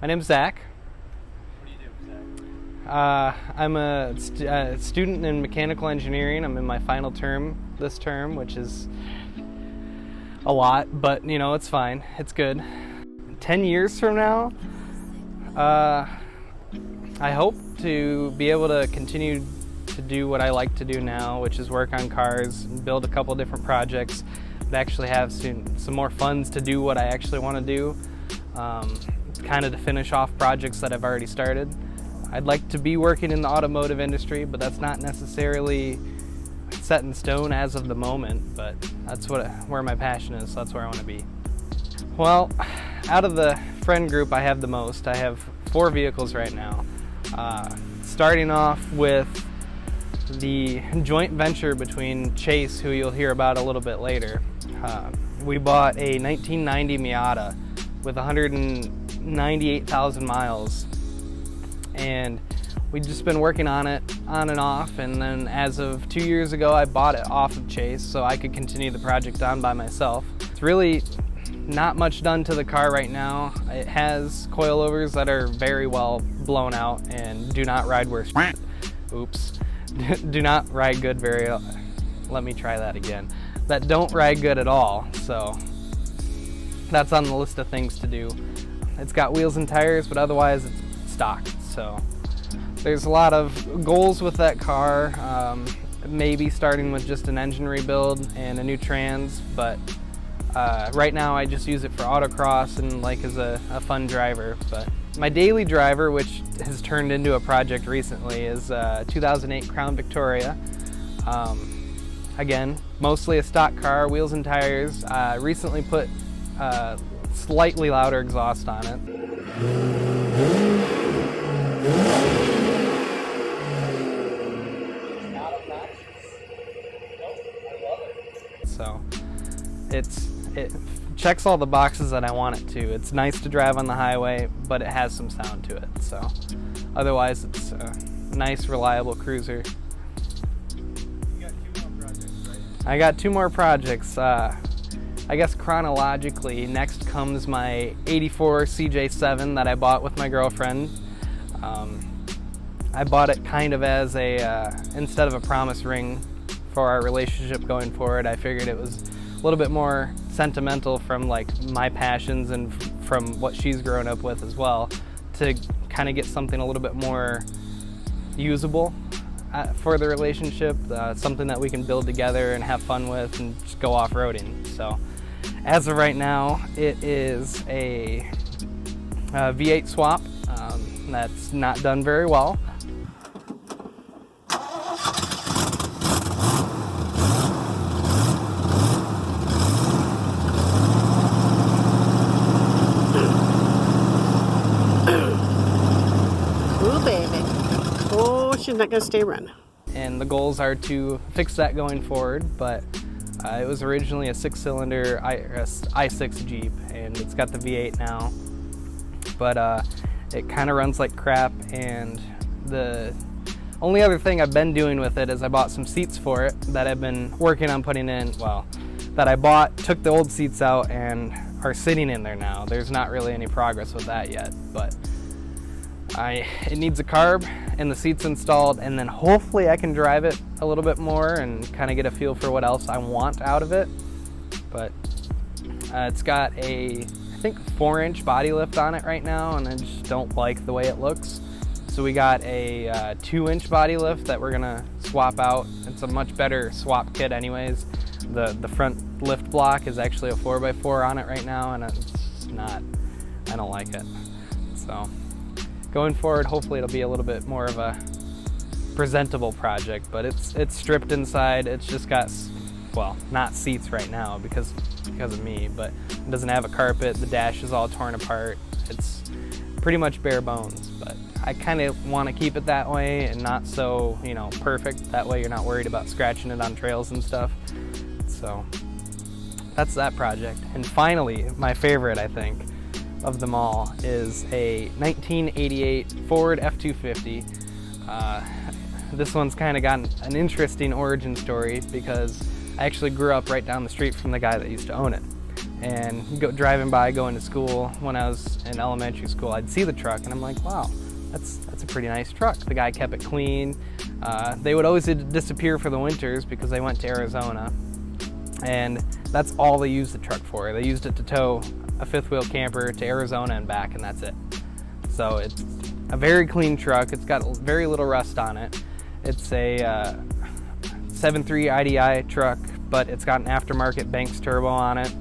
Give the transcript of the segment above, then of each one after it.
My name's Zach. What do you do, Zach? I'm a student in mechanical engineering. I'm in my final term this term, which is a lot, but you know, it's fine. It's good. 10 years from now, I hope to be able to continue to do what I like to do now, which is work on cars, build a couple different projects, but actually have some more funds to do what I actually want to do. Kind of to finish off projects that I've already started. I'd like to be working in the automotive industry, but that's not necessarily set in stone as of the moment, but that's where my passion is, so that's where I want to be. Well, out of the friend group I have the most, I have 4 vehicles right now. Starting off with the joint venture between Chase, who you'll hear about a little bit later. We bought a 1990 Miata with 198,000 miles, and we've just been working on it on and off, and then as of 2 years ago I bought it off of Chase so I could continue the project on by myself. It's really not much done to the car right now. It has coilovers that are very well blown out and do not ride worth oops do not ride good let me try that again, that don't ride good at all, so that's on the list of things to do. It's got wheels and tires, but otherwise it's stock. So there's a lot of goals with that car, maybe starting with just an engine rebuild and a new trans, but right now I just use it for autocross and like as a fun driver. But my daily driver, which has turned into a project recently, is a 2008 Crown Victoria. Again, mostly a stock car, wheels and tires. Recently put slightly louder exhaust on it. Not obnoxious. Nope, I love it. So it checks all the boxes that I want it to. It's nice to drive on the highway, but it has some sound to it. So otherwise it's a nice, reliable cruiser. You got 2 more projects, right? I got 2 more projects. I guess chronologically, next comes my 84 CJ7 that I bought with my girlfriend. I bought it kind of as instead of a promise ring for our relationship going forward. I figured it was a little bit more sentimental from like my passions and from what she's grown up with as well, to kind of get something a little bit more usable for the relationship, something that we can build together and have fun with and just go off-roading. So as of right now, it is a V8 swap that's not done very well. Ooh, baby. Oh, she's not gonna stay running. And the goals are to fix that going forward, but it was originally a 6-cylinder i6 Jeep, and it's got the V8 now, but it kind of runs like crap. And the only other thing I've been doing with it is I bought some seats for it that I've been working on putting in, well, that I bought, took the old seats out and are sitting in there now. There's not really any progress with that yet, but it needs a carb and the seats installed, and then hopefully I can drive it a little bit more and kind of get a feel for what else I want out of it. But it's got a, I think, 4-inch body lift on it right now, and I just don't like the way it looks. So we got a 2-inch body lift that we're gonna swap out. It's a much better swap kit anyways. The front lift block is actually a 4x4 on it right now, and it's not, I don't like it. So going forward, hopefully it'll be a little bit more of a presentable project, but it's stripped inside. It's just got, well, not seats right now because of me, but it doesn't have a carpet. The dash is all torn apart. It's pretty much bare bones, but I kind of want to keep it that way and not so, you know, perfect. That way you're not worried about scratching it on trails and stuff. So that's that project. And finally, my favorite, I think, of them all is a 1988 Ford F-250. This one's kind of got an interesting origin story because I actually grew up right down the street from the guy that used to own it. and driving by going to school when I was in elementary school, I'd see the truck and I'm like, wow, that's a pretty nice truck. The guy kept it clean. They would always disappear for the winters because they went to Arizona, and that's all they used the truck for. They used it to tow a fifth wheel camper to Arizona and back, and that's it. So it's a very clean truck. It's got very little rust on it. It's a 7.3 IDI truck, but it's got an aftermarket Banks turbo on it.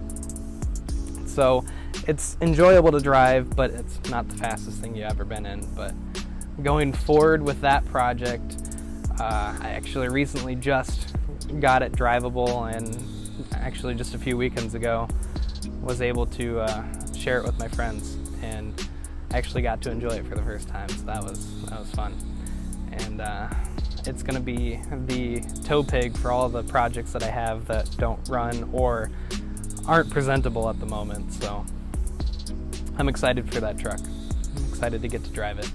So it's enjoyable to drive, but it's not the fastest thing you've ever been in. But going forward with that project, I actually recently just got it drivable, and actually just a few weekends ago was able to share it with my friends, and actually got to enjoy it for the first time. So that was fun. And it's going to be the tow pig for all the projects that I have that don't run or aren't presentable at the moment. So I'm excited for that truck. I'm excited to get to drive it.